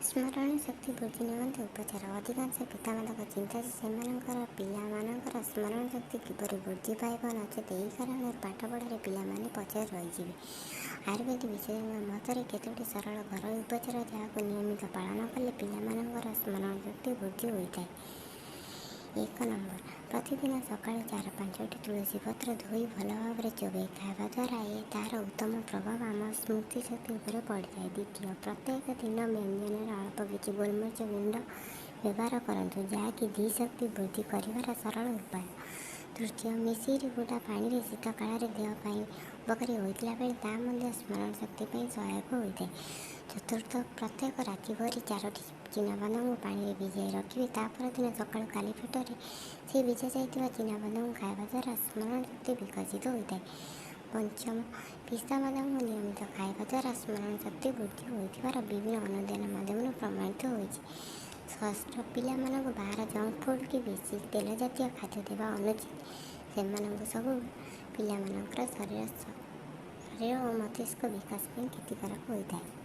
ସ୍ମରଣ ଶକ୍ତି ବୃଦ୍ଧି ନିମନ୍ତେ ଉପଚାର। ଅଧିକାଂଶ ପିତାମାତାଙ୍କ ଚିନ୍ତା ଯେ ସେମାନଙ୍କର ପିଲାମାନଙ୍କର ସ୍ମରଣ ଶକ୍ତି କିପରି ବୃଦ୍ଧି ପାଇବ, ନଚେତ୍ ଏହି କାରଣରୁ ପାଠପଢ଼ାରେ ପିଲାମାନେ ପଛରେ ରହିଯିବେ। ଆୟୁର୍ବେଦ ବିଶେଷଜ୍ଞଙ୍କ ମତରେ କେତୋଟି ସରଳ ଘରୋଇ ଉପଚାର ଯାହାକୁ ନିୟମିତ ପାଳନ କଲେ ପିଲାମାନଙ୍କର ସ୍ମରଣ ଶକ୍ତି ବୃଦ୍ଧି ହୋଇଥାଏ। 1 ନମ୍ବର, ପ୍ରତିଦିନ ସକାଳୁ 4-5ଟି ତୁଳସୀ ପତ୍ର ଧୋଇ ଭଲ ଭାବରେ ଚୋବେଇ ଖାଇବା ଦ୍ୱାରା ତାହାର ଉତ୍ତମ ପ୍ରଭାବ ଆମ ସ୍ମୃତି ଶକ୍ତି ଉପରେ ପଡ଼ିଥାଏ। 2ୟ, ପ୍ରତ୍ୟେକ ଦିନ ବ୍ୟଞ୍ଜନରେ ଅଳ୍ପ କିଛି ଗୋଲମରିଚ ଗୁଣ୍ଡ ବ୍ୟବହାର କରନ୍ତୁ, ଯାହାକି ଧୀଶକ୍ତି ବୃଦ୍ଧି କରିବାର ସରଳ ଉପାୟ। 3ୟ, ମିଶିରି ଫୁଟା ପାଣିରେ ଶୀତ କାଳରେ ଦେହ ପାଇଁ ଉପକାରୀ ହୋଇଥିଲା ବେଳେ ତାହା ମଧ୍ୟ ସ୍ମରଣ ଶକ୍ତି ପାଇଁ ସହାୟକ ହୋଇଥାଏ। 4ର୍ଥ, ପ୍ରତ୍ୟେକ ରାତି ଭୋରେ 4ଟି ଚିନାବାଦାମକୁ ପାଣିରେ ଭିଜାଇ ରଖିବେ। ତା ପରଦିନ ସକାଳୁ ଖାଲି ପେଟରେ ସେହି ଭିଜା ଯାଇଥିବା ଚିନାବାଦାମକୁ ଖାଇବା ଦ୍ୱାରା ସ୍ମରଣ ଶକ୍ତି ବିକଶିତ ହୋଇଥାଏ। 5ମ, ପିସ୍ତା ବାଦାମକୁ ନିୟମିତ ଖାଇବା ଦ୍ୱାରା ସ୍ମରଣ ଶକ୍ତି ବୃଦ୍ଧି ହୋଇଥିବାର ବିଭିନ୍ନ ଅନୁଧ୍ୟାନ ମାଧ୍ୟମରେ ପ୍ରମାଣିତ ହୋଇଛି। 6ଠ, ପିଲାମାନଙ୍କୁ ବାହାର ଜଙ୍କ ଫୁଡ୍ କି ବେଶୀ ତେଲ ଜାତୀୟ ଖାଦ୍ୟ ଦେବା ଅନୁଚିତ। ସେମାନଙ୍କୁ ସବୁ ପିଲାମାନଙ୍କର ଶରୀର ଓ ମସ୍ତିଷ୍କ ବିକାଶ ପାଇଁ କ୍ଷତିକାରକ ହୋଇଥାଏ।